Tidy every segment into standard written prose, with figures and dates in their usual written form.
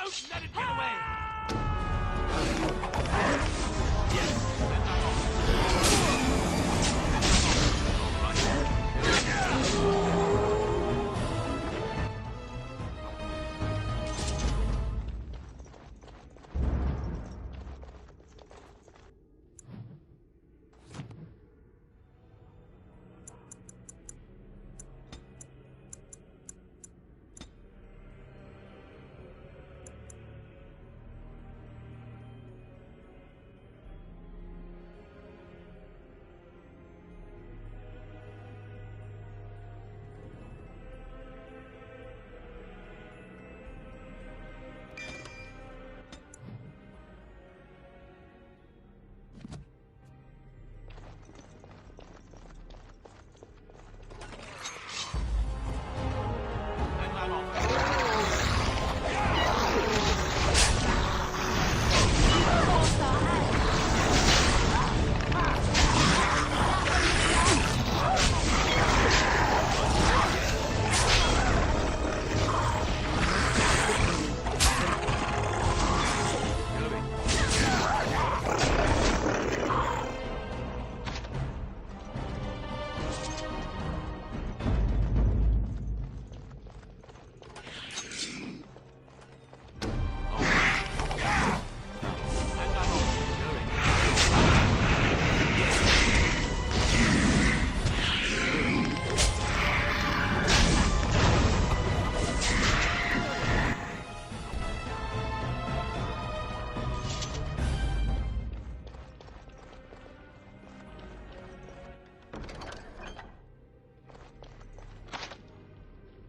Don't let it get away!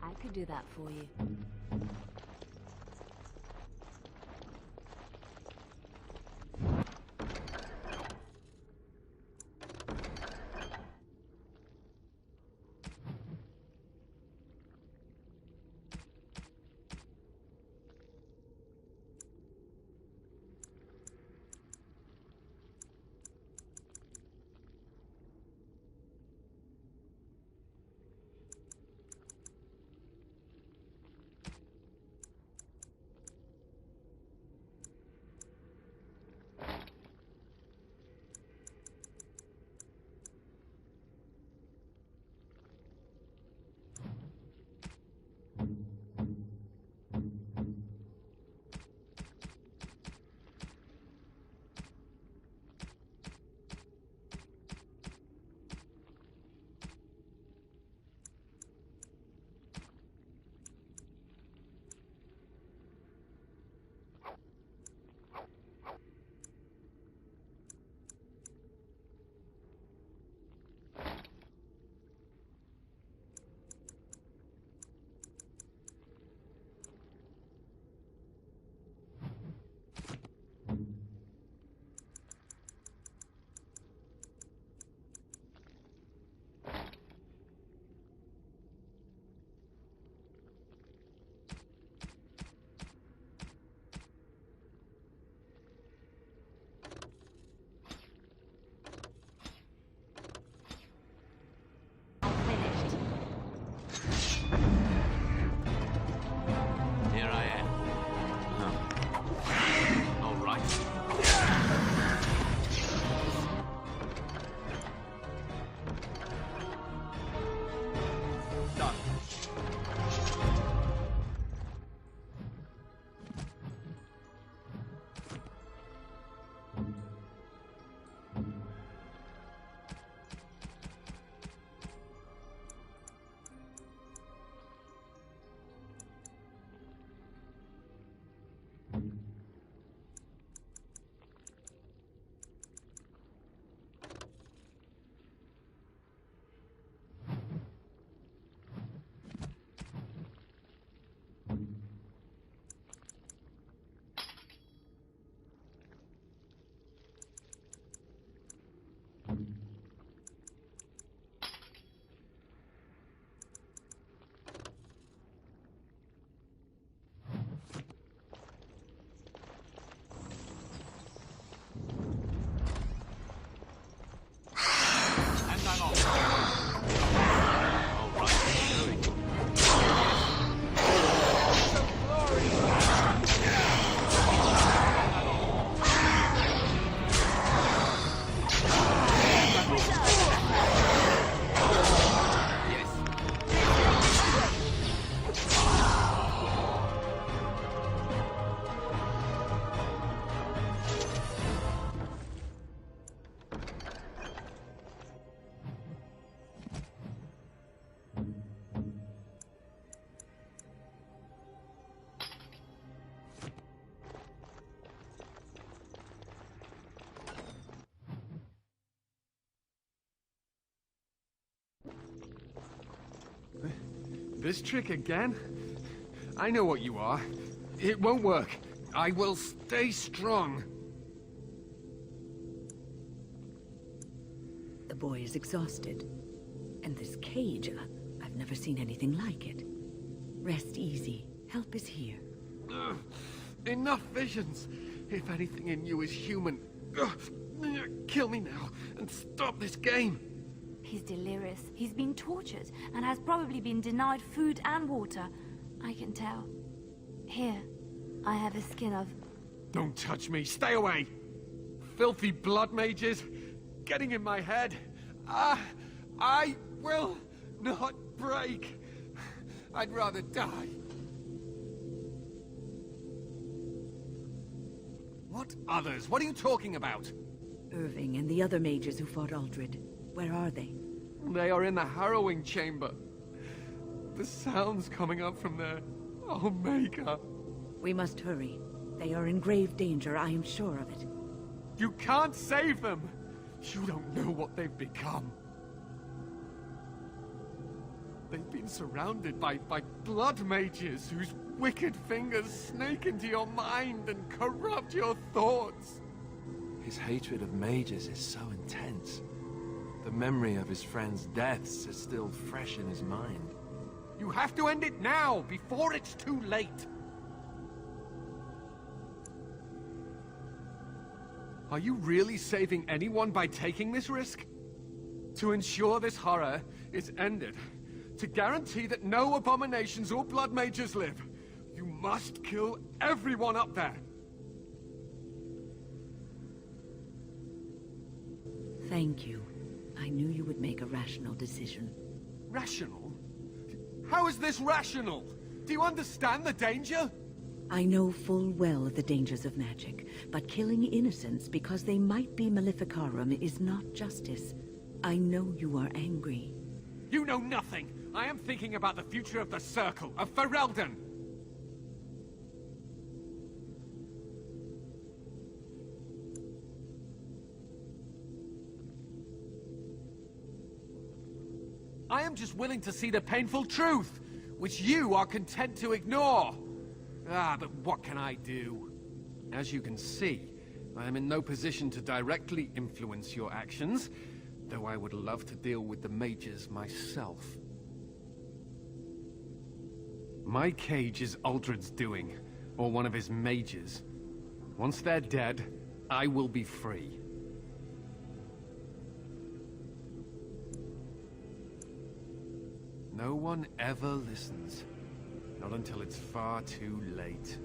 I could do that for you. This trick again? I know what you are. It won't work. I will stay strong. The boy is exhausted. And this cage, I've never seen anything like it. Rest easy. Help is here. Enough visions. If anything in you is human, kill me now and stop this game. He's delirious. He's been tortured and has probably been denied food and water. I can tell. Here, I have a skin of... Don't touch me. Stay away. Filthy blood mages getting in my head. I will not break. I'd rather die. What others? What are you talking about? Irving and the other mages who fought Uldred. Where are they? They are in the harrowing chamber. The sounds coming up from there. Omega. We must hurry. They are in grave danger, I am sure of it. You can't save them! You don't know what they've become. They've been surrounded by blood mages whose wicked fingers snake into your mind and corrupt your thoughts. His hatred of mages is so intense. The memory of his friends' deaths is still fresh in his mind. You have to end it now, before it's too late! Are you really saving anyone by taking this risk? To ensure this horror is ended, to guarantee that no abominations or blood mages live, you must kill everyone up there! Thank you. I knew you would make a rational decision. Rational? How is this rational? Do you understand the danger? I know full well the dangers of magic, but killing innocents because they might be Maleficarum is not justice. I know you are angry. You know nothing! I am thinking about the future of the Circle, of Ferelden! I am just willing to see the painful truth, which you are content to ignore. But what can I do? As you can see, I am in no position to directly influence your actions, though I would love to deal with the mages myself. My cage is Uldred's doing, or one of his mages. Once they're dead, I will be free. No one ever listens. Not until it's far too late.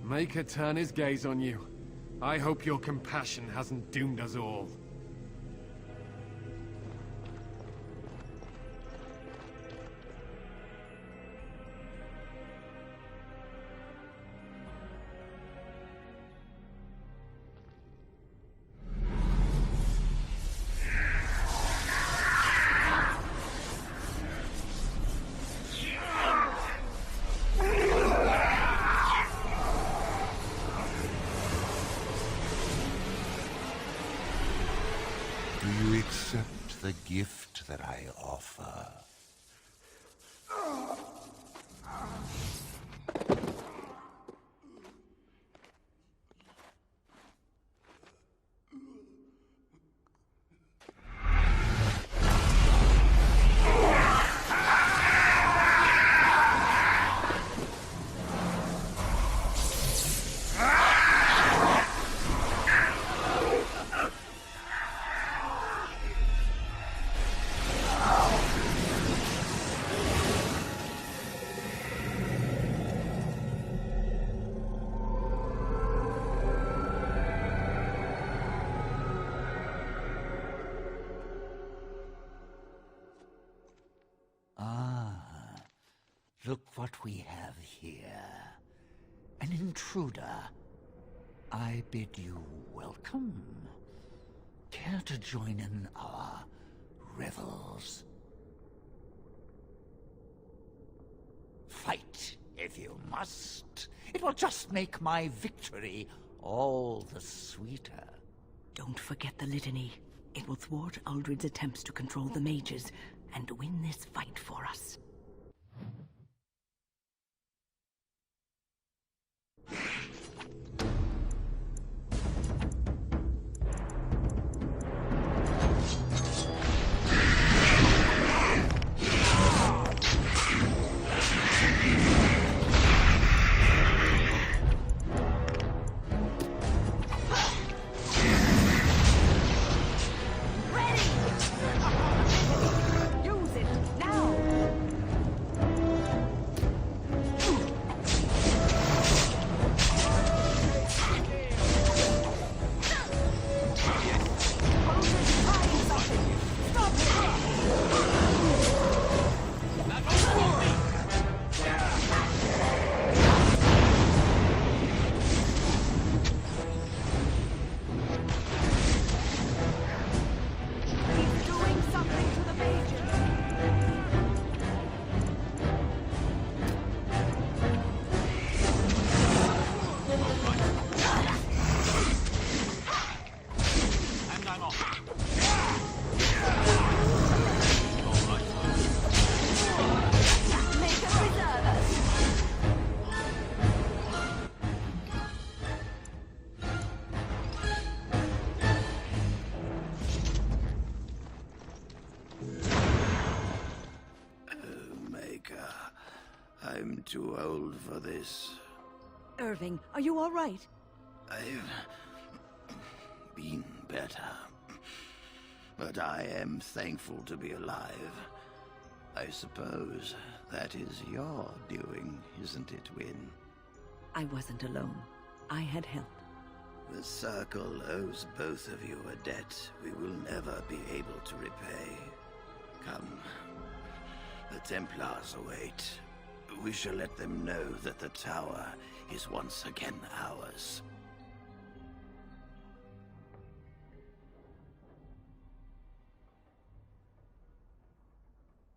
Maker turn his gaze on you. I hope your compassion hasn't doomed us all. Do you accept the gift that I offer? Look what we have here. An intruder. I bid you welcome. Care to join in our revels? Fight, if you must. It will just make my victory all the sweeter. Don't forget the litany. It will thwart Uldred's attempts to control the mages and win this fight for us. I'm too old for this. Irving, are you all right? I've been better. But I am thankful to be alive. I suppose that is your doing, isn't it, Wynne? I wasn't alone. I had help. The Circle owes both of you a debt we will never be able to repay. Come. The Templars await. We shall let them know that the tower is once again ours.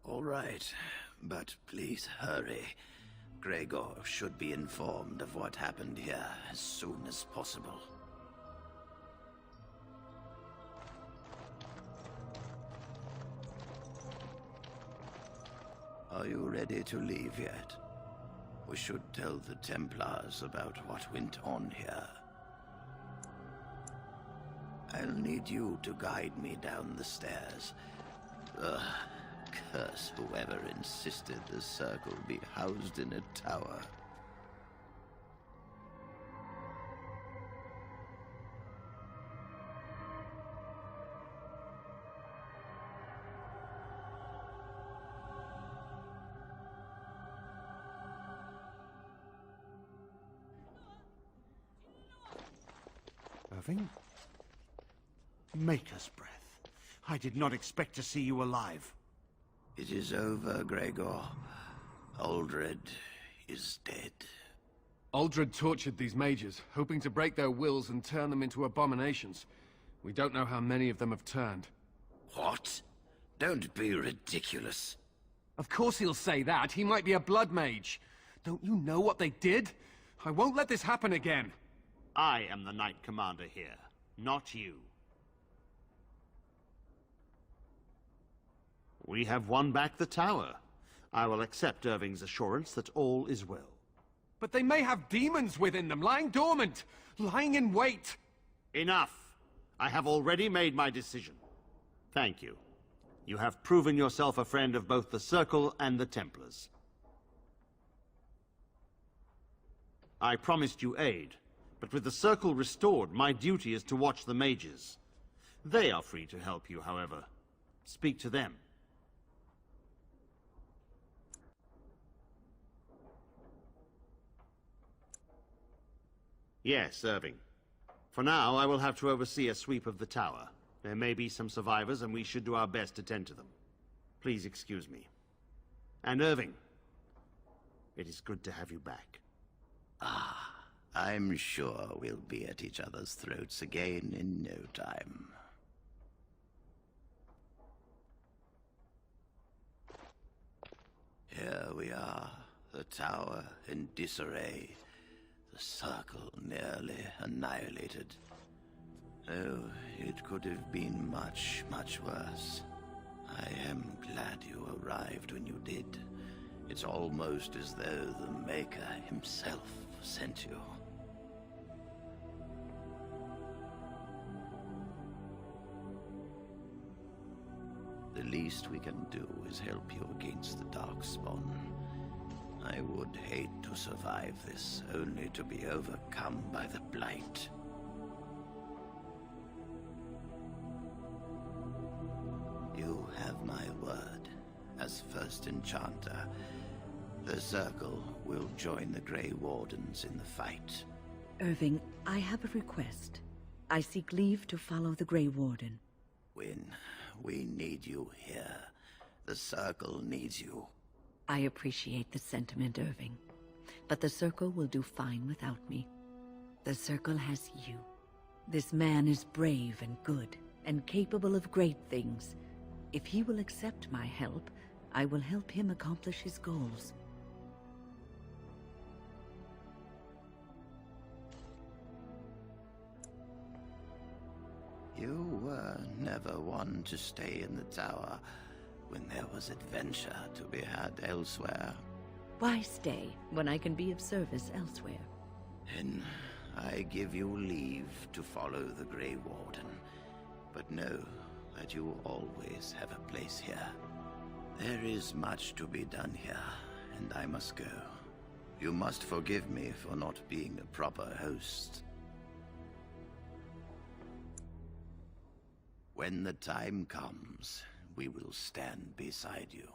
All right, but please hurry. Gregor should be informed of what happened here as soon as possible. Are you ready to leave yet? We should tell the Templars about what went on here. I'll need you to guide me down the stairs. Ugh, curse whoever insisted the Circle be housed in a tower. Irving? Maker's breath. I did not expect to see you alive. It is over, Gregor. Uldred is dead. Uldred tortured these mages, hoping to break their wills and turn them into abominations. We don't know how many of them have turned. What? Don't be ridiculous. Of course he'll say that. He might be a blood mage. Don't you know what they did? I won't let this happen again. I am the Knight Commander here, not you. We have won back the tower. I will accept Irving's assurance that all is well. But they may have demons within them, lying dormant, lying in wait. Enough! I have already made my decision. Thank you. You have proven yourself a friend of both the Circle and the Templars. I promised you aid, but with the Circle restored, my duty is to watch the mages. They are free to help you, however. Speak to them. Yes, Irving. For now, I will have to oversee a sweep of the tower. There may be some survivors, and we should do our best to tend to them. Please excuse me. And Irving, it is good to have you back. Ah, I'm sure we'll be at each other's throats again in no time. Here we are, the tower in disarray. The Circle nearly annihilated. Oh, it could have been much, much worse. I am glad you arrived when you did. It's almost as though the Maker himself sent you. The least we can do is help you against the Darkspawn. I would hate to survive this, only to be overcome by the Blight. You have my word. As first Enchanter, the Circle will join the Grey Wardens in the fight. Irving, I have a request. I seek leave to follow the Grey Warden. Wynne, we need you here. The Circle needs you. I appreciate the sentiment, Irving. But the Circle will do fine without me. The Circle has you. This man is brave and good, and capable of great things. If he will accept my help, I will help him accomplish his goals. You were never one to stay in the tower when there was adventure to be had elsewhere. Why stay when I can be of service elsewhere? Then I give you leave to follow the Grey Warden. But know that you always have a place here. There is much to be done here, and I must go. You must forgive me for not being a proper host. When the time comes, we will stand beside you.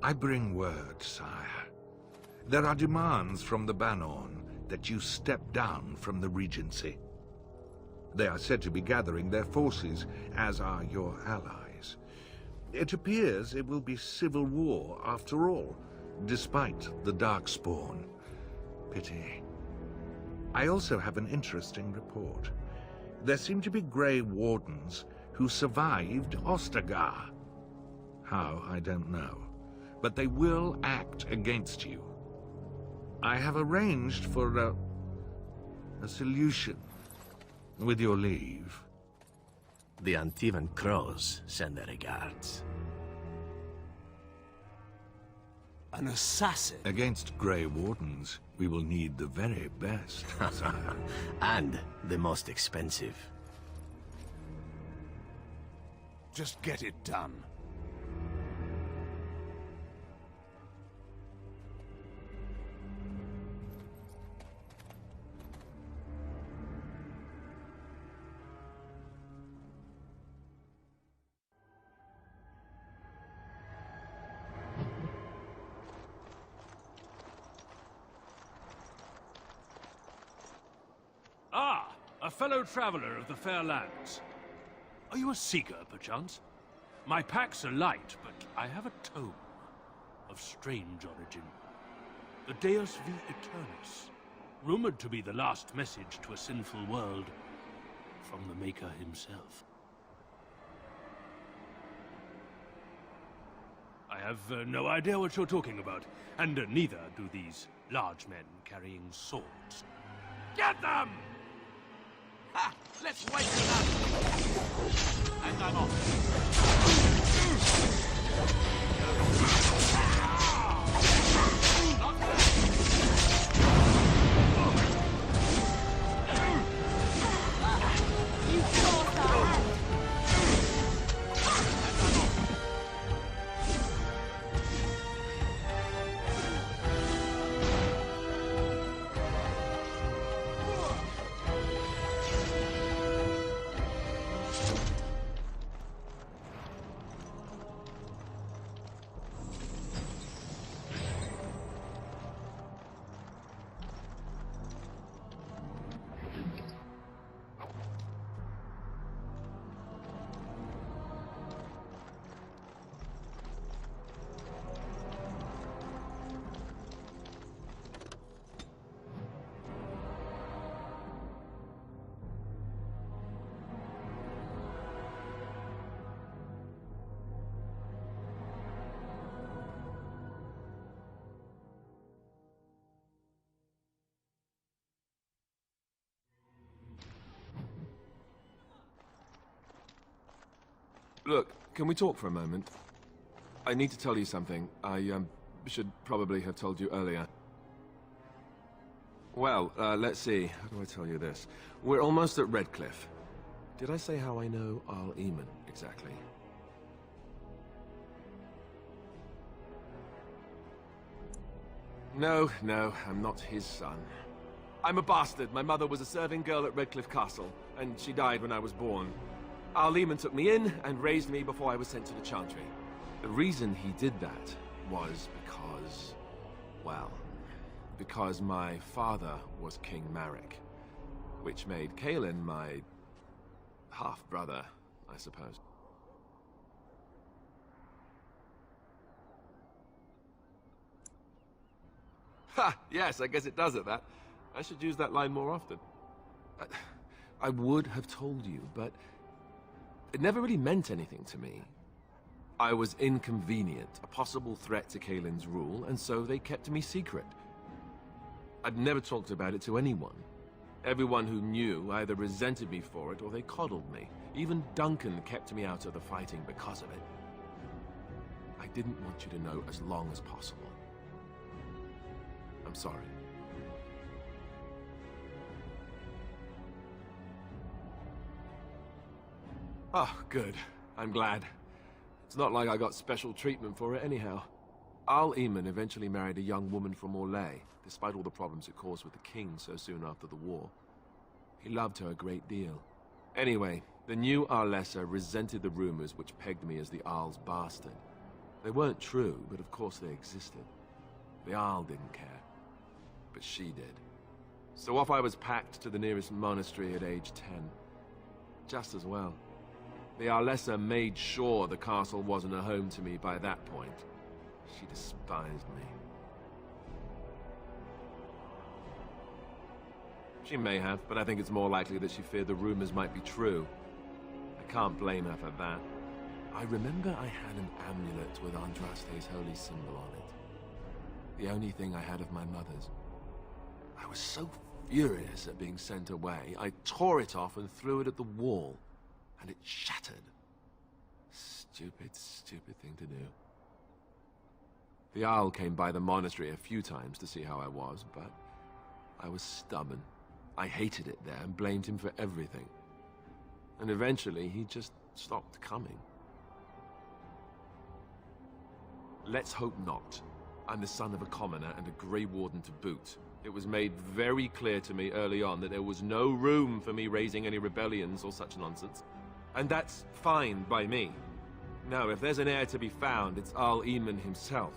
I bring word, sire. There are demands from the Bannorn that you step down from the Regency. They are said to be gathering their forces, as are your allies. It appears it will be civil war after all, despite the Darkspawn. Pity. I also have an interesting report. There seem to be Grey Wardens who survived Ostagar. How, I don't know. But they will act against you. I have arranged for a solution, with your leave. The Antivan Crows send their regards. An assassin? Against Grey Wardens, we will need the very best, sire. And the most expensive. Just get it done. Ah, a fellow traveler of the fair lands. Are you a seeker, perchance? My packs are light, but I have a tome of strange origin. The Deus V Eternus, rumored to be the last message to a sinful world from the Maker himself. I have no idea what you're talking about, and neither do these large men carrying swords. Get them! Ha! Let's wake them up! And I'm off. Look, can we talk for a moment? I need to tell you something. I, should probably have told you earlier. Well, let's see. How do I tell you this? We're almost at Redcliffe. Did I say how I know Arl Eamon, exactly? No, I'm not his son. I'm a bastard. My mother was a serving girl at Redcliffe Castle, and she died when I was born. Arl Eamon took me in and raised me before I was sent to the Chantry. The reason he did that was because, well, because my father was King Marek, which made Cailan my half-brother, I suppose. Ha! Yes, I guess it does at that. I should use that line more often. I would have told you, but it never really meant anything to me. I was inconvenient, a possible threat to Cailan's rule, and so they kept me secret. I'd never talked about it to anyone. Everyone who knew either resented me for it or they coddled me. Even Duncan kept me out of the fighting because of it. I didn't want you to know as long as possible. I'm sorry. Oh, good. I'm glad. It's not like I got special treatment for it anyhow. Arl Eamon eventually married a young woman from Orlais, despite all the problems it caused with the king so soon after the war. He loved her a great deal. Anyway, the new Arlessa resented the rumors which pegged me as the Arl's bastard. They weren't true, but of course they existed. The Arl didn't care. But she did. So off I was packed to the nearest monastery at age 10. Just as well. The Arlessa made sure the castle wasn't a home to me by that point. She despised me. She may have, but I think it's more likely that she feared the rumors might be true. I can't blame her for that. I remember I had an amulet with Andraste's holy symbol on it. The only thing I had of my mother's. I was so furious at being sent away, I tore it off and threw it at the wall. And it shattered. Stupid thing to do. The Arl came by the monastery a few times to see how I was, but I was stubborn. I hated it there and blamed him for everything. And eventually, he just stopped coming. Let's hope not. I'm the son of a commoner and a Grey Warden to boot. It was made very clear to me early on that there was no room for me raising any rebellions or such nonsense. And that's fine by me. Now, if there's an heir to be found, it's Arl Eamon himself.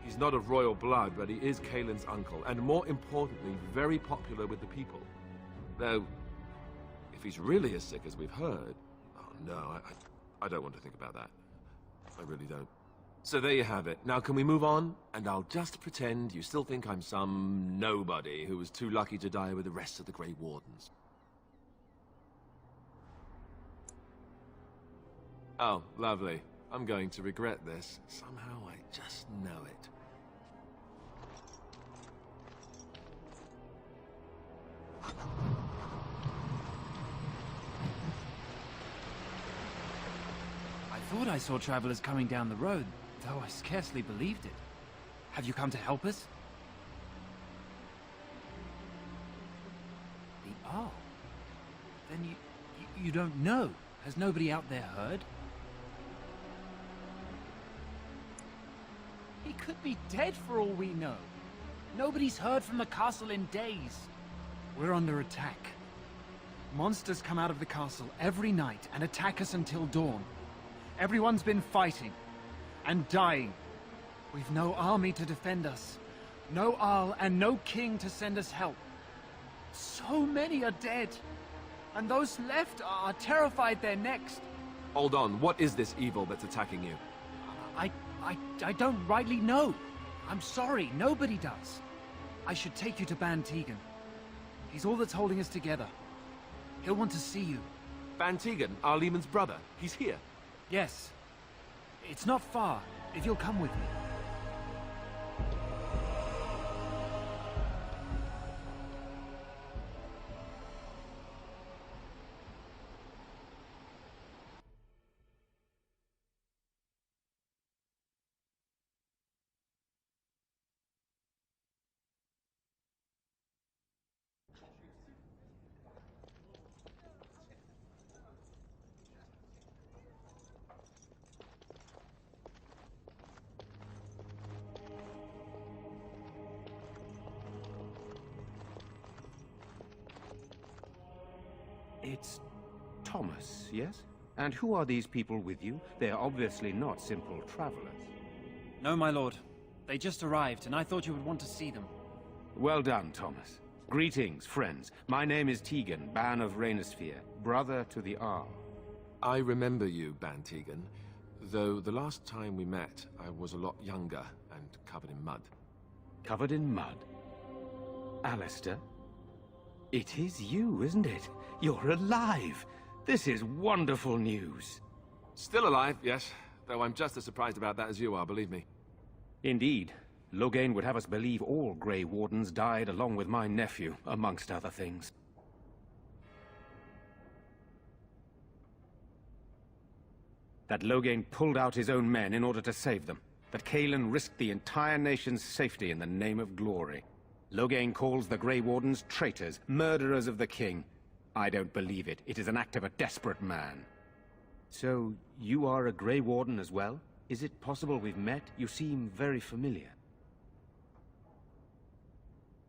He's not of royal blood, but he is Cailan's uncle, and more importantly, very popular with the people. Though, if he's really as sick as we've heard... Oh no, I don't want to think about that. I really don't. So there you have it. Now can we move on? And I'll just pretend you still think I'm some nobody who was too lucky to die with the rest of the Grey Wardens. Oh, lovely. I'm going to regret this. Somehow I just know it. I thought I saw travelers coming down the road, though I scarcely believed it. Have you come to help us? The Arl? Then you don't know? Has nobody out there heard? He could be dead for all we know. Nobody's heard from the castle in days. We're under attack. Monsters come out of the castle every night and attack us until dawn. Everyone's been fighting and dying. We've no army to defend us. No Arl and no king to send us help. So many are dead. And those left are terrified they're next. Hold on, what is this evil that's attacking you? I don't rightly know. I'm sorry, nobody does. I should take you to Ban Tegan. He's all that's holding us together. He'll want to see you. Ban Tegan, Arl Eamon's brother. He's here. Yes. It's not far, if you'll come with me. Thomas, yes? And who are these people with you? They are obviously not simple travelers. No, my lord. They just arrived, and I thought you would want to see them. Well done, Thomas. Greetings, friends. My name is Tegan, Ban of Rainisfere, brother to the Arl. I remember you, Ban Tegan, though the last time we met, I was a lot younger and covered in mud. Covered in mud? Alistair? It is you, isn't it? You're alive! This is wonderful news. Still alive, yes, though I'm just as surprised about that as you are, believe me. Indeed. Loghain would have us believe all Grey Wardens died along with my nephew, amongst other things. That Loghain pulled out his own men in order to save them. That Cailan risked the entire nation's safety in the name of glory. Loghain calls the Grey Wardens traitors, murderers of the king. I don't believe it. It is an act of a desperate man. So, you are a Grey Warden as well? Is it possible we've met? You seem very familiar.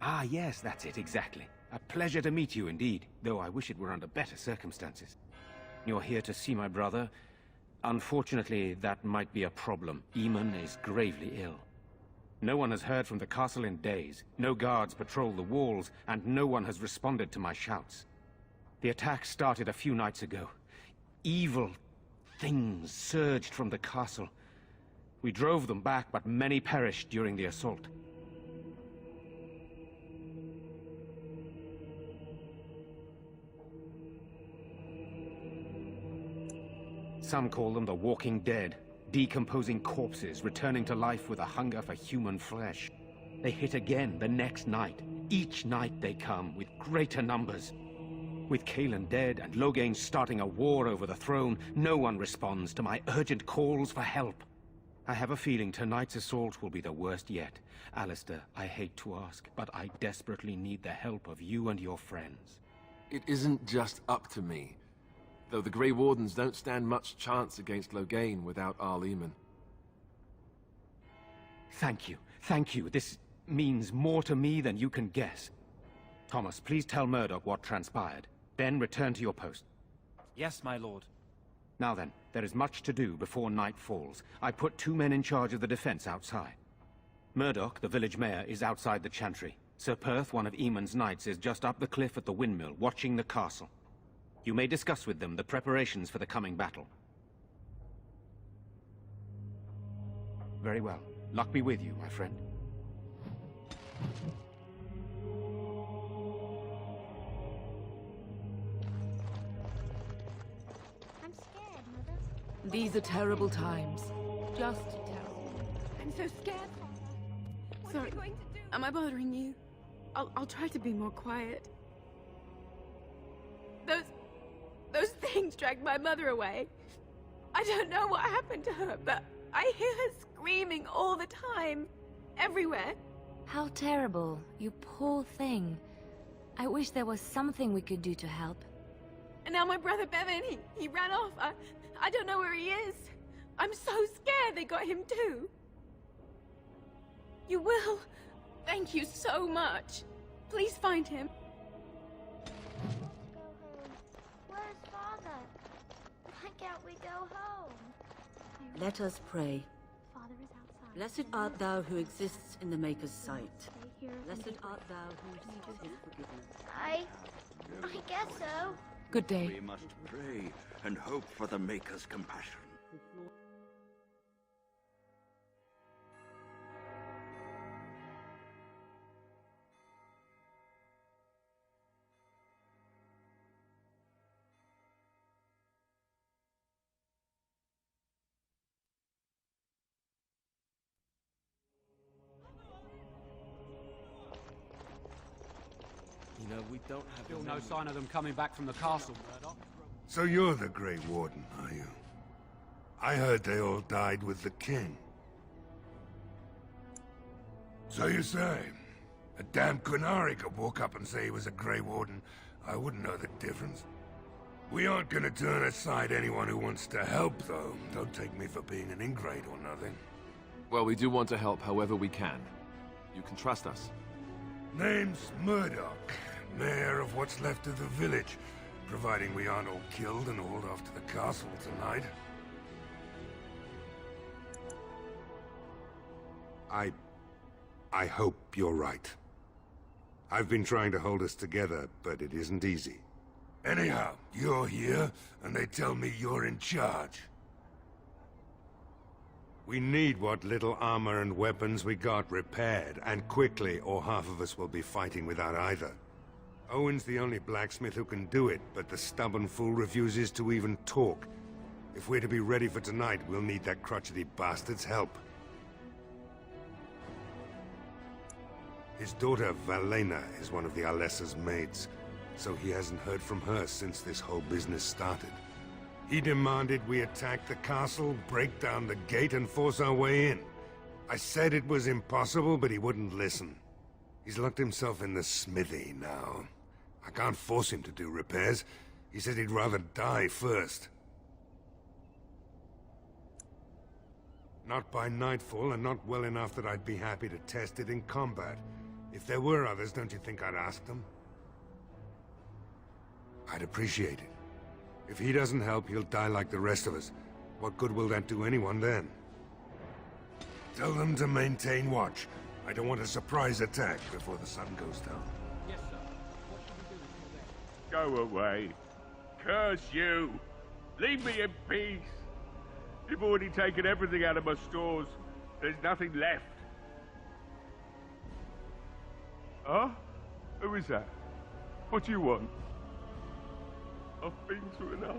Ah, yes, that's it, exactly. A pleasure to meet you indeed, though I wish it were under better circumstances. You're here to see my brother. Unfortunately, that might be a problem. Eamon is gravely ill. No one has heard from the castle in days. No guards patrol the walls, and no one has responded to my shouts. The attack started a few nights ago. Evil things surged from the castle. We drove them back, but many perished during the assault. Some call them the Walking Dead, decomposing corpses returning to life with a hunger for human flesh. They hit again the next night. Each night they come, with greater numbers. With Cailan dead and Loghain starting a war over the throne, no one responds to my urgent calls for help. I have a feeling tonight's assault will be the worst yet. Alistair, I hate to ask, but I desperately need the help of you and your friends. It isn't just up to me. Though the Grey Wardens don't stand much chance against Loghain without Arl Eamon. Thank you. Thank you. This means more to me than you can guess. Thomas, please tell Murdoch what transpired. Then return to your post. Yes, my lord. Now then, there is much to do before night falls. I put 2 men in charge of the defense outside. Murdoch, the village mayor, is outside the chantry. Sir Perth, one of Eamon's knights, is just up the cliff at the windmill, watching the castle. You may discuss with them the preparations for the coming battle. Very well. Luck be with you, my friend. I'm scared, Mother. These are terrible times. Just terrible. I'm so scared, Father. What Sorry, are we going to do? am I bothering you? I'll try to be more quiet. Those things dragged my mother away. I don't know what happened to her, but I hear her screaming all the time. Everywhere. How terrible, you poor thing. I wish there was something we could do to help. And now my brother Bevan, he ran off. I don't know where he is. I'm so scared they got him too. You will. Thank you so much. Please find him. Where's Father? Why can't we go home? Let us pray. Father is outside. Blessed art thou who exists in the Maker's sight. Stay here and Blessed be art thou who seeks his forgiveness. I guess so. Good day. We must pray and hope for the Maker's compassion. You know, we don't have... Still no sign of them coming back from the castle. So you're the Grey Warden, are you? I heard they all died with the king. So you say, a damn Qunari could walk up and say he was a Grey Warden. I wouldn't know the difference. We aren't gonna turn aside anyone who wants to help, though. Don't take me for being an ingrate or nothing. Well, we do want to help however we can. You can trust us. Name's Murdoch, mayor of what's left of the village. providing we aren't all killed and hauled off to the castle tonight. I hope you're right. I've been trying to hold us together, but it isn't easy. Anyhow, you're here, and they tell me you're in charge. We need what little armor and weapons we got repaired, and quickly, or half of us will be fighting without either. Owen's the only blacksmith who can do it, but the stubborn fool refuses to even talk. If we're to be ready for tonight, we'll need that crotchety bastard's help. His daughter, Valena, is one of the Alessa's maids, so he hasn't heard from her since this whole business started. He demanded we attack the castle, break down the gate, and force our way in. I said it was impossible, but he wouldn't listen. He's locked himself in the smithy now. I can't force him to do repairs. He said he'd rather die first. Not by nightfall, and not well enough that I'd be happy to test it in combat. If there were others, don't you think I'd ask them? I'd appreciate it. If he doesn't help, he'll die like the rest of us. What good will that do anyone then? Tell them to maintain watch. I don't want a surprise attack before the sun goes down. Yes, sir. What should we do Go away. Curse you. Leave me in peace. You've already taken everything out of my stores. There's nothing left. Huh? Who is that? What do you want? I've been through enough.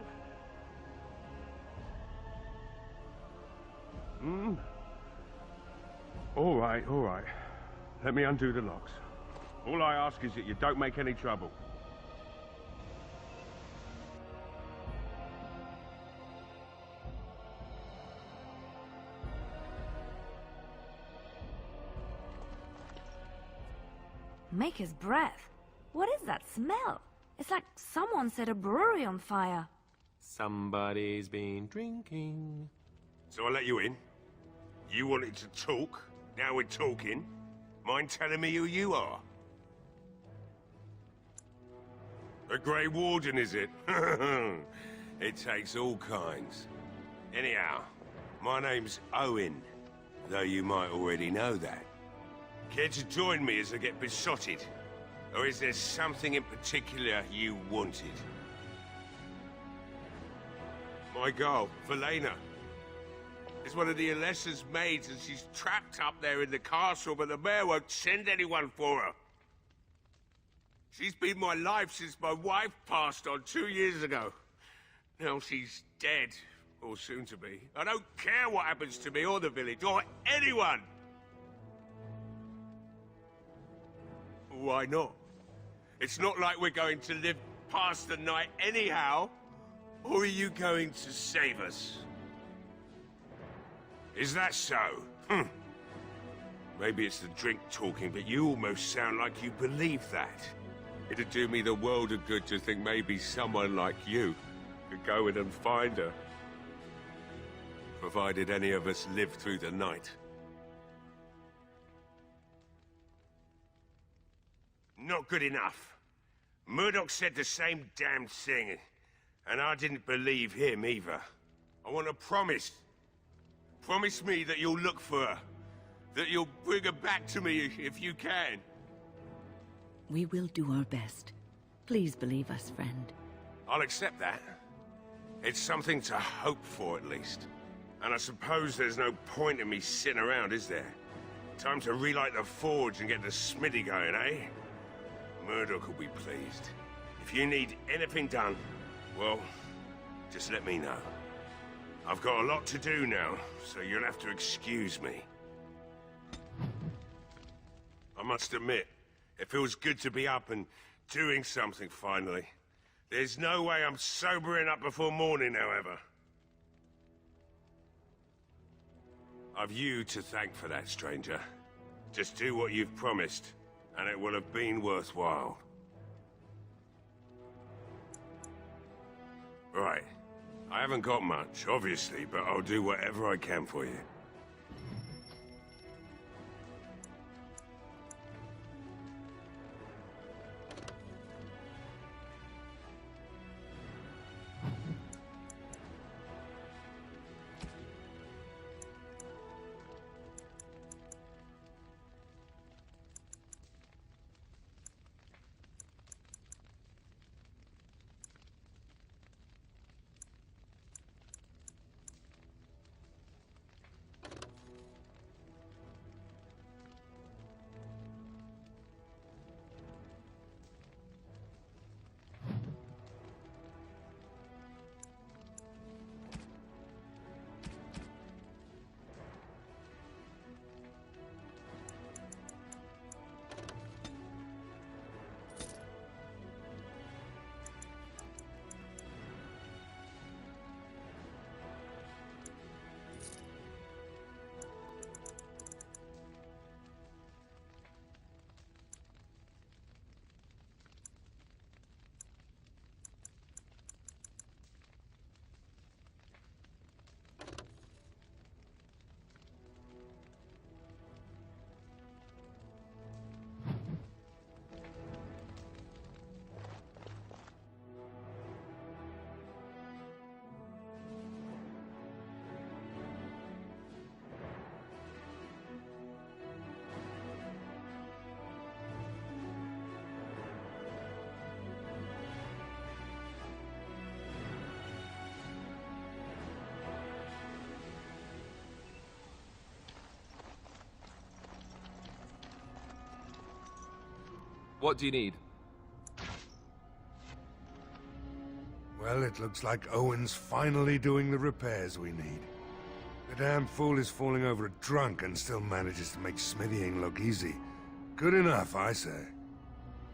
All right, all right. Let me undo the locks. All I ask is that you don't make any trouble. Maker's breath. What is that smell? It's like someone set a brewery on fire. Somebody's been drinking. So I let you in. You wanted to talk. Now we're talking. Mind telling me who you are? The Grey Warden, is it? It takes all kinds. Anyhow, my name's Owen, though you might already know that. Care to join me as I get besotted? Or is there something in particular you wanted? My girl, Valena, is one of the Alessa's maids, and she's trapped up there in the castle, but the mayor won't send anyone for her. She's been my life since my wife passed on 2 years ago. Now she's dead, or soon to be. I don't care what happens to me or the village, or anyone! Why not? It's not like we're going to live past the night anyhow. Or are you going to save us? Is that so? Maybe it's the drink talking, but you almost sound like you believe that. It'd do me the world of good to think maybe someone like you could go in and find her. Provided any of us live through the night. Not good enough. Murdoch said the same damn thing, and I didn't believe him either. I want a promise. Promise me that you'll look for her. That you'll bring her back to me if you can. We will do our best. Please believe us, friend. I'll accept that. It's something to hope for, at least. And I suppose there's no point in me sitting around, is there? Time to relight the forge and get the smithy going, eh? Murdoch will be pleased. If you need anything done, well, just let me know. I've got a lot to do now, so you'll have to excuse me. I must admit, it feels good to be up and doing something finally. There's no way I'm sobering up before morning, however. I've you to thank for that, stranger. Just do what you've promised, and it will have been worthwhile. Right. I haven't got much, obviously, but I'll do whatever I can for you. What do you need? Well, it looks like Owen's finally doing the repairs we need. The damn fool is falling over drunk and still manages to make smithying look easy. Good enough, I say.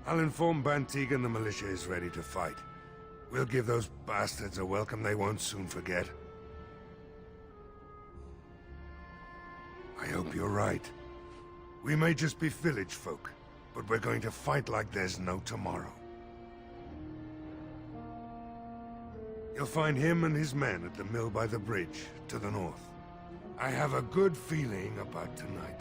I'll inform Bantig and the militia is ready to fight. We'll give those bastards a welcome they won't soon forget. I hope you're right. We may just be village folk, but we're going to fight like there's no tomorrow. You'll find him and his men at the mill by the bridge, to the north. I have a good feeling about tonight.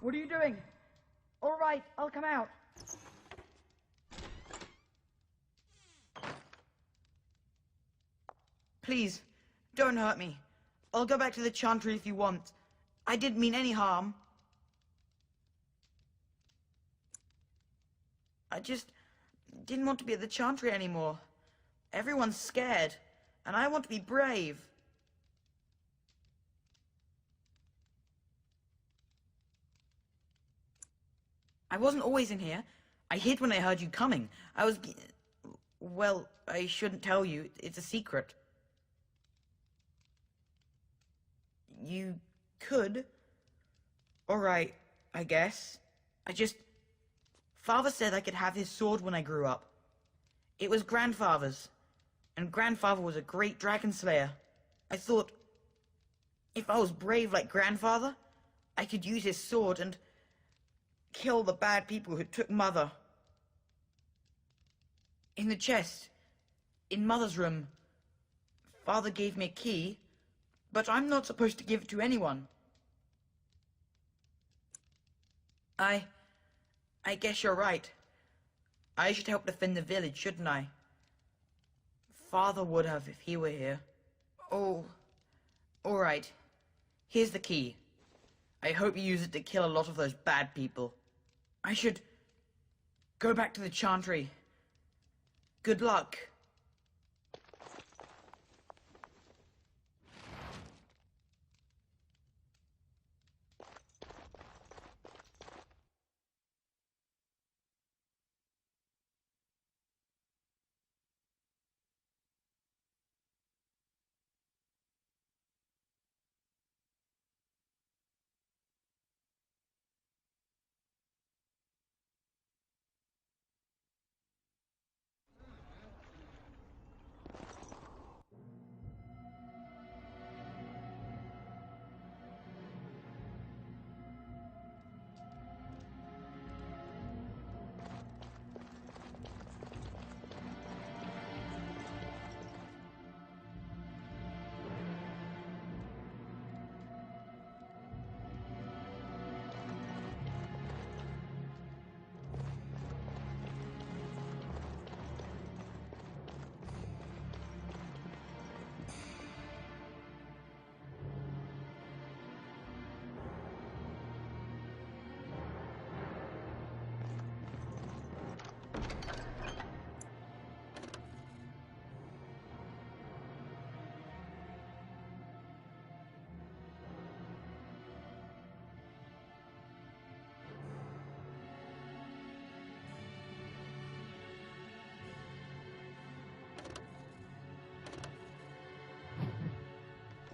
What are you doing? All right, I'll come out. Please, don't hurt me. I'll go back to the Chantry if you want. I didn't mean any harm. I just didn't want to be at the Chantry anymore. Everyone's scared, and I want to be brave. I wasn't always in here. I hid when I heard you coming. Well, I shouldn't tell you. It's a secret. You could. All right, I guess. Father said I could have his sword when I grew up. It was Grandfather's, and Grandfather was a great dragon slayer. I thought, if I was brave like Grandfather, I could use his sword and kill the bad people who took Mother. In the chest, in Mother's room, Father gave me a key, but I'm not supposed to give it to anyone. I guess you're right. I should help defend the village, shouldn't I? Father would have if he were here. Oh, all right. Here's the key. I hope you use it to kill a lot of those bad people. I should go back to the Chantry. Good luck.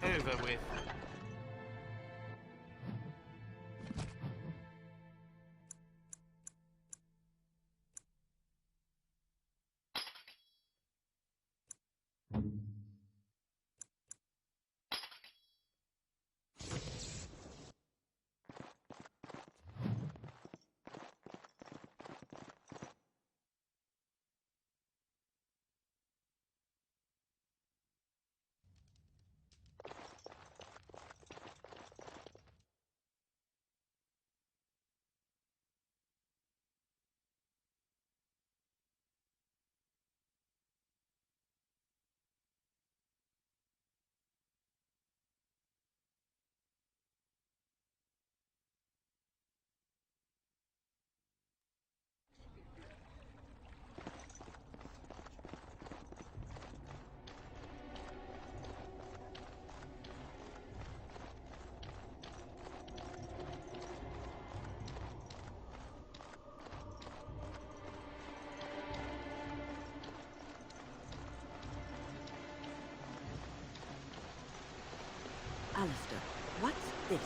Over with. Alistair, what's this?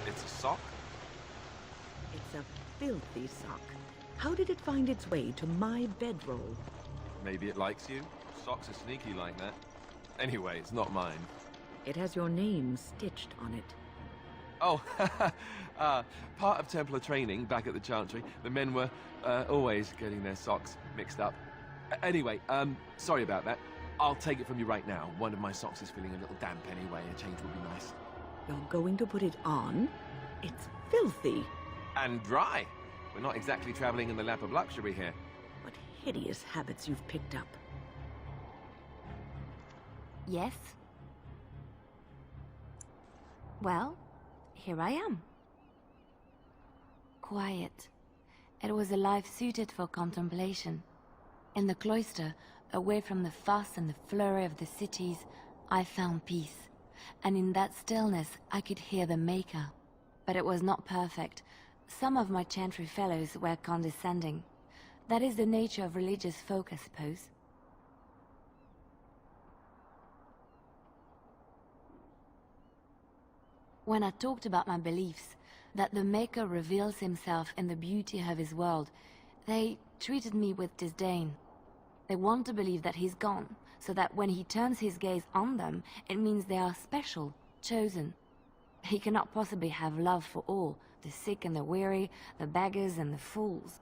It's a sock? It's a filthy sock. How did it find its way to my bedroll? Maybe it likes you. Socks are sneaky like that. Anyway, it's not mine. It has your name stitched on it. Oh, part of Templar training back at the Chantry, the men were always getting their socks mixed up. Anyway, sorry about that. I'll take it from you right now. One of my socks is feeling a little damp anyway. A change would be nice. You're going to put it on? It's filthy. And dry. We're not exactly traveling in the lap of luxury here. What hideous habits you've picked up. Yes? Well, here I am. Quiet. It was a life suited for contemplation. In the cloister, away from the fuss and the flurry of the cities, I found peace. And in that stillness, I could hear the Maker. But it was not perfect. Some of my Chantry fellows were condescending. That is the nature of religious folk, I suppose. When I talked about my beliefs, that the Maker reveals himself in the beauty of his world, they treated me with disdain. They want to believe that he's gone, so that when he turns his gaze on them, it means they are special, chosen. He cannot possibly have love for all, the sick and the weary, the beggars and the fools.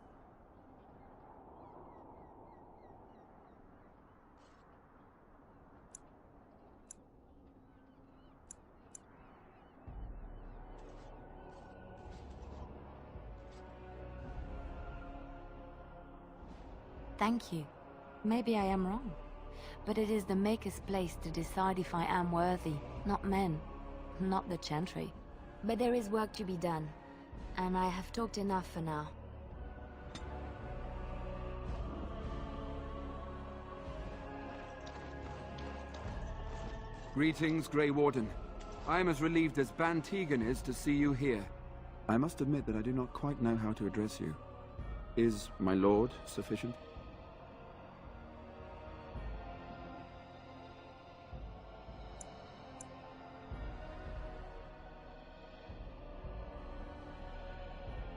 Thank you. Maybe I am wrong. But it is the Maker's place to decide if I am worthy, not men, not the Chantry. But there is work to be done, and I have talked enough for now. Greetings, Grey Warden. I am as relieved as Ban Tegan is to see you here. I must admit that I do not quite know how to address you. Is my lord sufficient?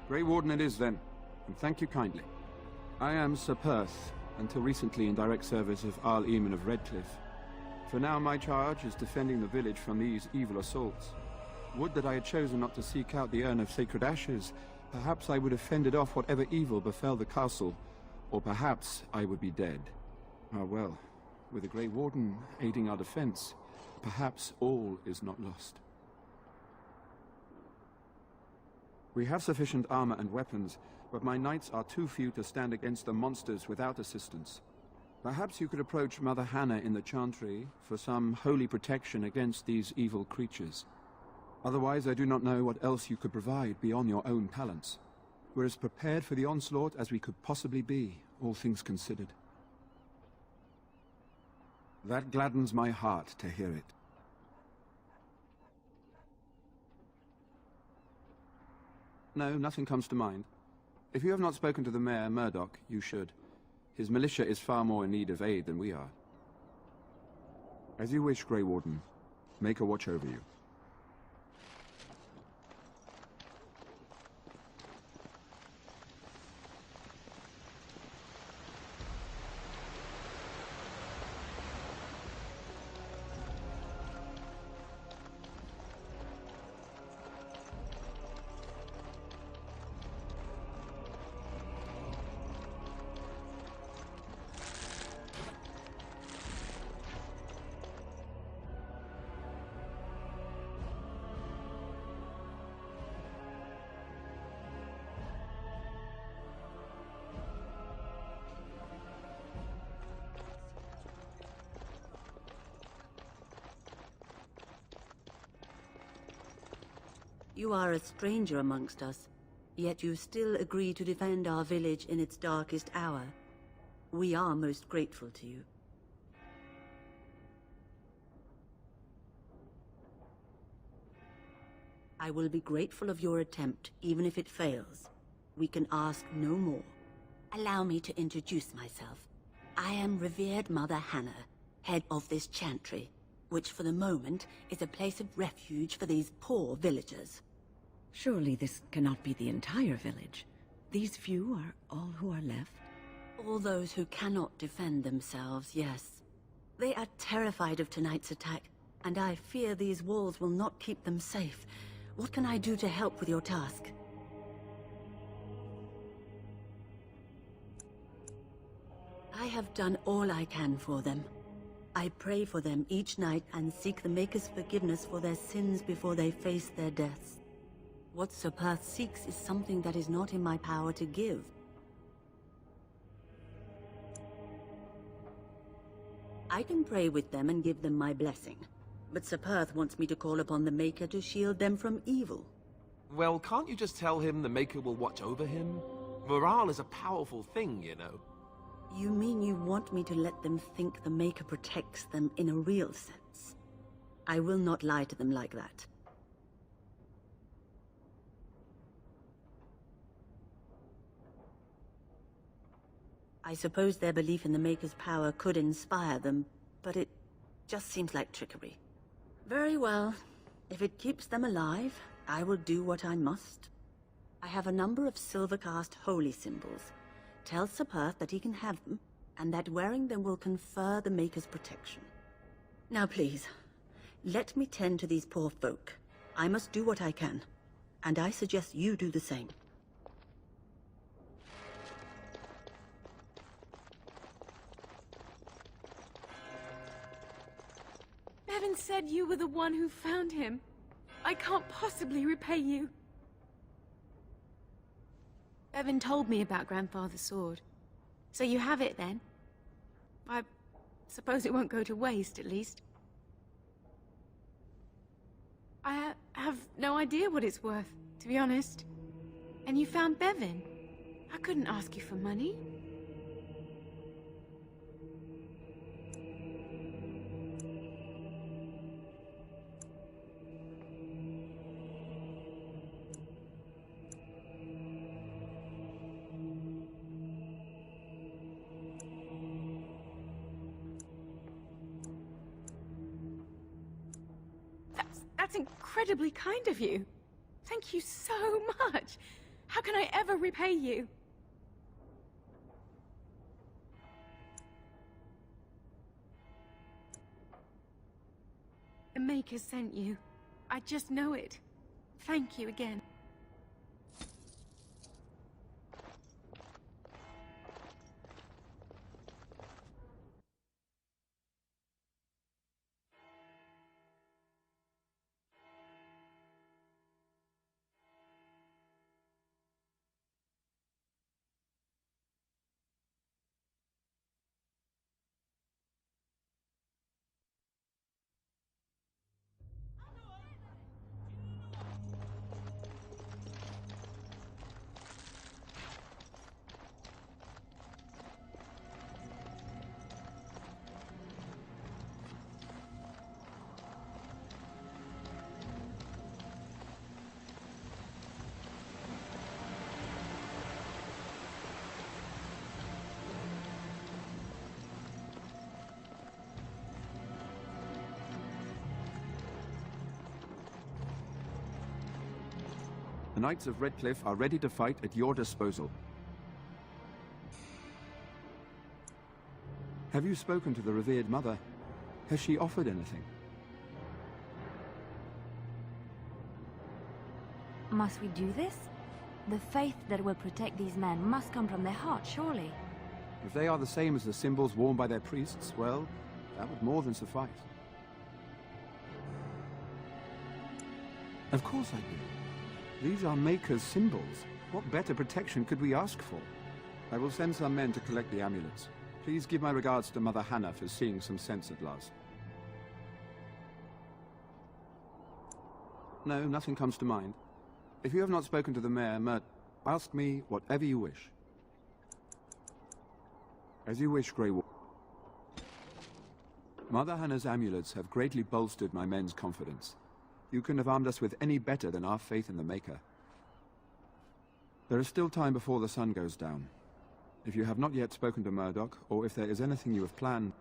Grey Warden it is, then, and thank you kindly. I am Sir Perth, until recently in direct service of Arl Eamon of Redcliffe. For now my charge is defending the village from these evil assaults. Would that I had chosen not to seek out the urn of sacred ashes. Perhaps I would have fended off whatever evil befell the castle, or perhaps I would be dead. Ah well, with the Grey Warden aiding our defense, perhaps all is not lost. We have sufficient armor and weapons, but my knights are too few to stand against the monsters without assistance. Perhaps you could approach Mother Hannah in the Chantry for some holy protection against these evil creatures. Otherwise, I do not know what else you could provide beyond your own talents. We're as prepared for the onslaught as we could possibly be, all things considered. That gladdens my heart to hear it. No, nothing comes to mind. If you have not spoken to the Mayor, Murdoch, you should. His militia is far more in need of aid than we are. As you wish, Grey Warden. Make a watch over you. You are a stranger amongst us, yet you still agree to defend our village in its darkest hour. We are most grateful to you. I will be grateful of your attempt, even if it fails. We can ask no more. Allow me to introduce myself. I am revered Mother Hannah, head of this chantry. which for the moment is a place of refuge for these poor villagers. Surely this cannot be the entire village. These few are all who are left? All those who cannot defend themselves, yes. They are terrified of tonight's attack, and I fear these walls will not keep them safe. What can I do to help with your task? I have done all I can for them. I pray for them each night and seek the Maker's forgiveness for their sins before they face their deaths. What Sir Perth seeks is something that is not in my power to give. I can pray with them and give them my blessing, but Sir Perth wants me to call upon the Maker to shield them from evil. Well, can't you just tell him the Maker will watch over him? Morale is a powerful thing, you know. You mean you want me to let them think the Maker protects them in a real sense? I will not lie to them like that. I suppose their belief in the Maker's power could inspire them, but it just seems like trickery. Very well. If it keeps them alive, I will do what I must. I have a number of Silvercast holy symbols. Tell Sir Perth that he can have them, and that wearing them will confer the Maker's protection. Now please, let me tend to these poor folk. I must do what I can, and I suggest you do the same. Bevan said you were the one who found him. I can't possibly repay you. Bevan told me about Grandfather's sword. So you have it then? I suppose it won't go to waste, at least. I have no idea what it's worth, to be honest. And you found Bevan. I couldn't ask you for money. That's incredibly kind of you. Thank you so much. How can I ever repay you? The Maker sent you. I just know it. Thank you again. The Knights of Redcliffe are ready to fight at your disposal. Have you spoken to the revered mother? Has she offered anything? Must we do this? The faith that will protect these men must come from their hearts, surely. If they are the same as the symbols worn by their priests, well, that would more than suffice. Of course I do. These are Maker's symbols. What better protection could we ask for? I will send some men to collect the amulets. Please give my regards to Mother Hannah for seeing some sense at last. No, nothing comes to mind. If you have not spoken to the Mayor, ask me whatever you wish. As you wish, Grey Warden. Mother Hannah's amulets have greatly bolstered my men's confidence. You couldn't have armed us with any better than our faith in the Maker. There is still time before the sun goes down. If you have not yet spoken to Murdoch, or if there is anything you have planned...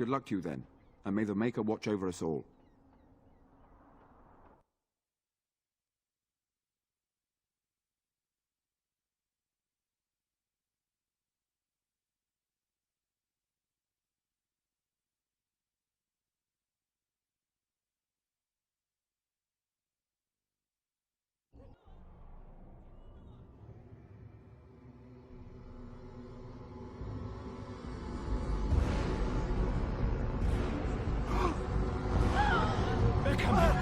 Good luck to you then, and may the Maker watch over us all. They're coming!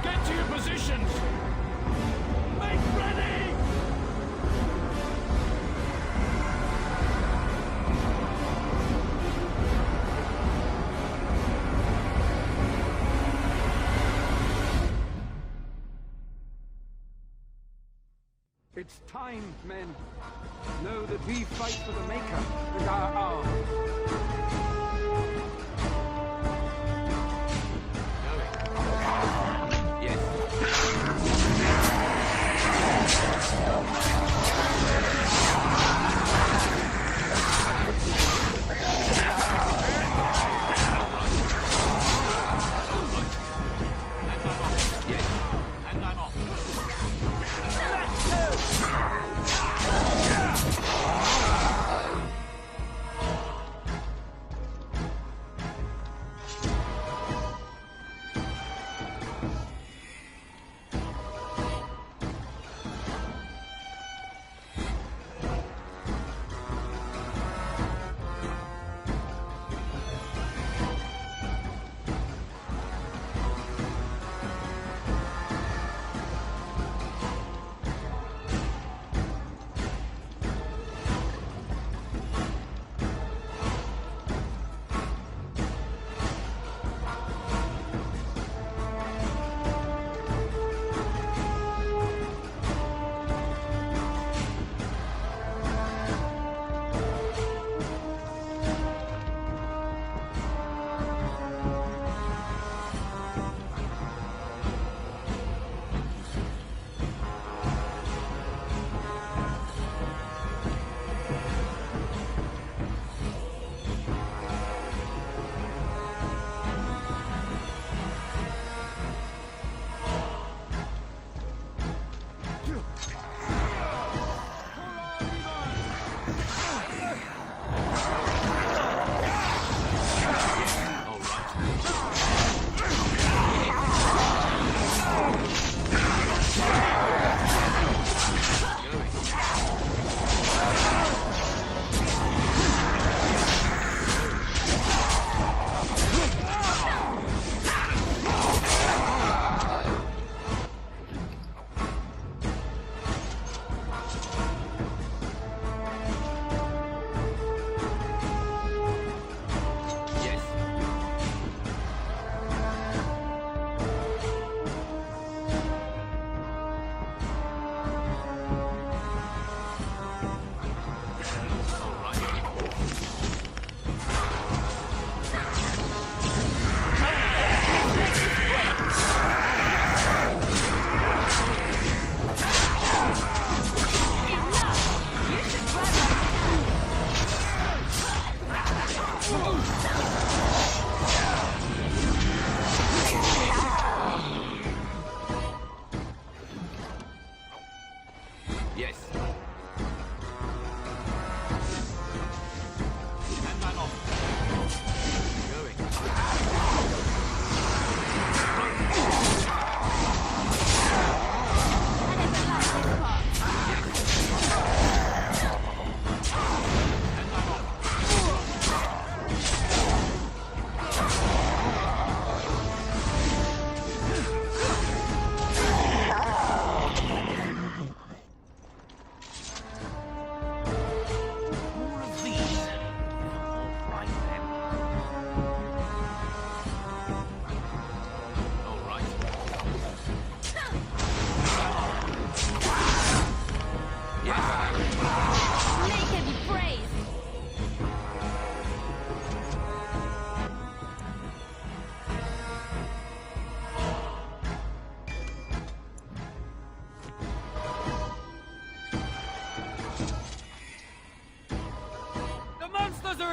Get to your positions! Make ready! It's time, men. Know that we fight for the Maker with our arms.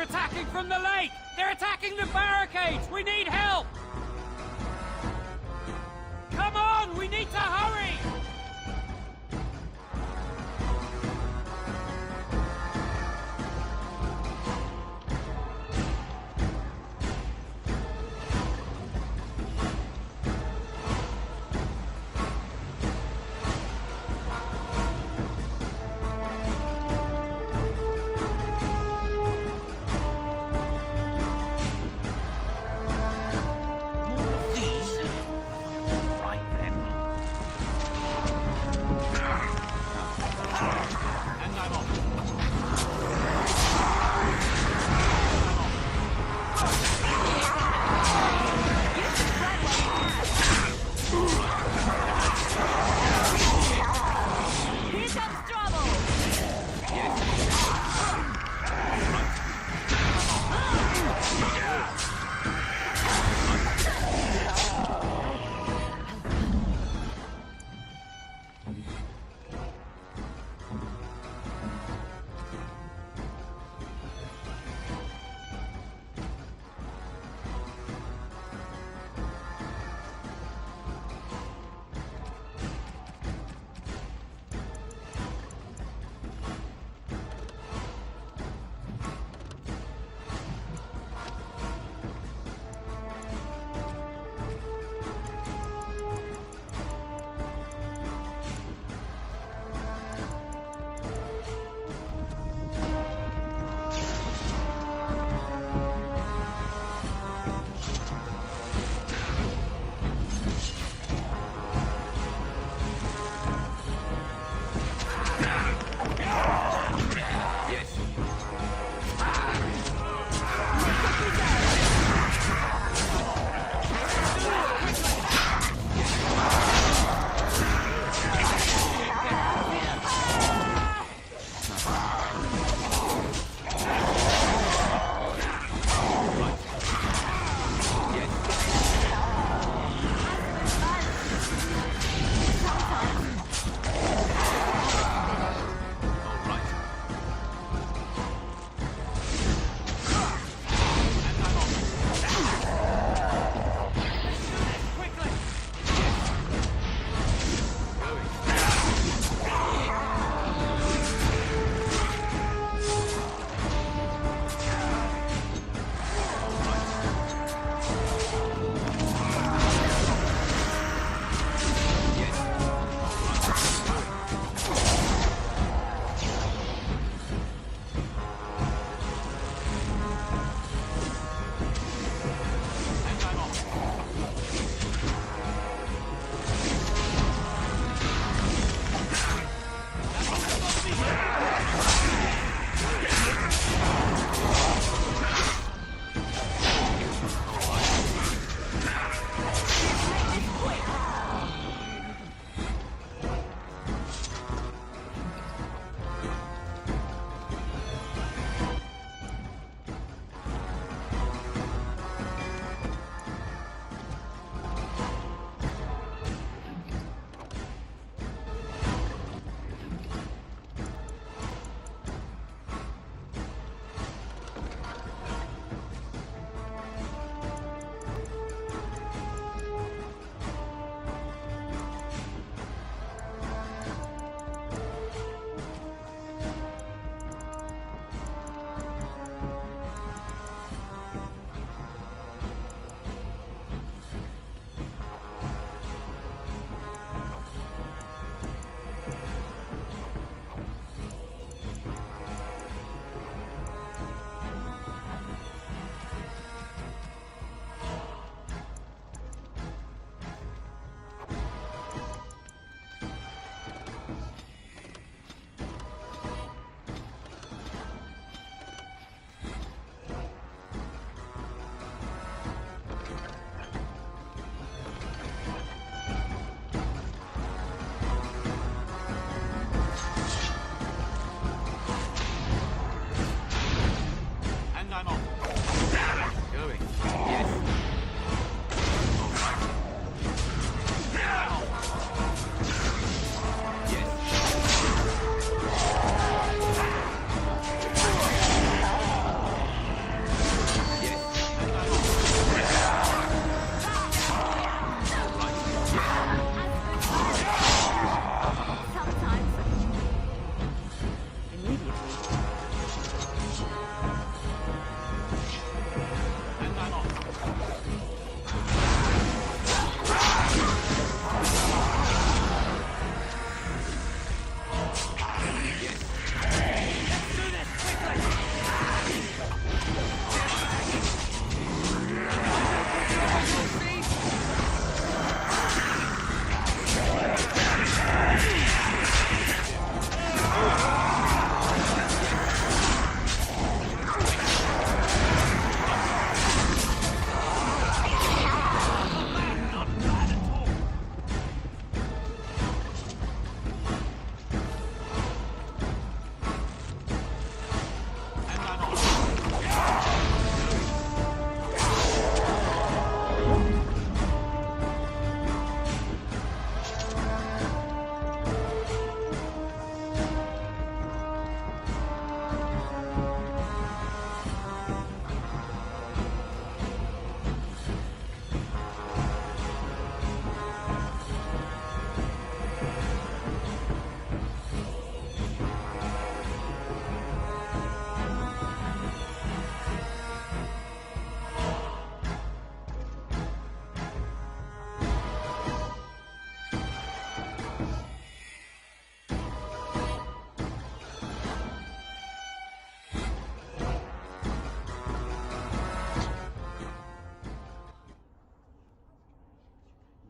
are attacking from the lake! They're attacking the barricades! We need help! Come on! We need to hurry!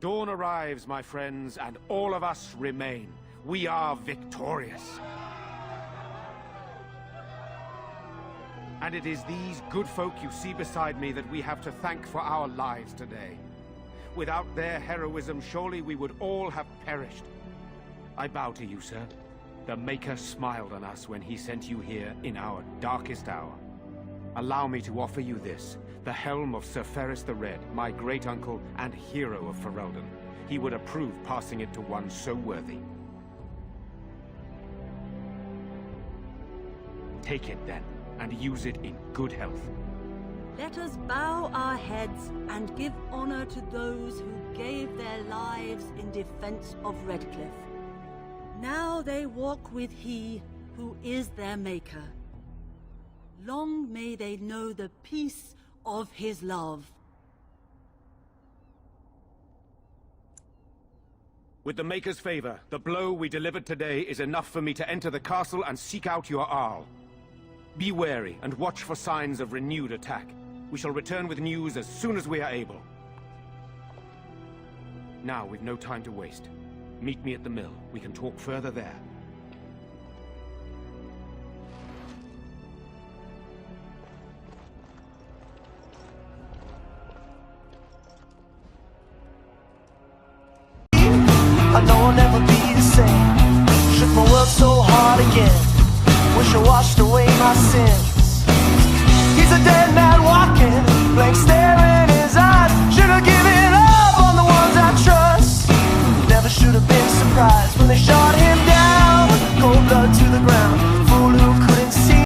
Dawn arrives, my friends, and all of us remain. We are victorious. And it is these good folk you see beside me that we have to thank for our lives today. Without their heroism, surely we would all have perished. I bow to you, sir. The Maker smiled on us when he sent you here in our darkest hour. Allow me to offer you this, the helm of Sir Ferris the Red, my great-uncle and hero of Ferelden. He would approve passing it to one so worthy. Take it, then, and use it in good health. Let us bow our heads and give honor to those who gave their lives in defense of Redcliffe. Now they walk with he who is their maker. Long may they know the peace of his love. With the Maker's favor, the blow we delivered today is enough for me to enter the castle and seek out your Arl. Be wary and watch for signs of renewed attack. We shall return with news as soon as we are able. Now, we've no time to waste. Meet me at the mill. We can talk further there. I know I'll never be the same. Shook my world so hard again. Wish I washed away my sin.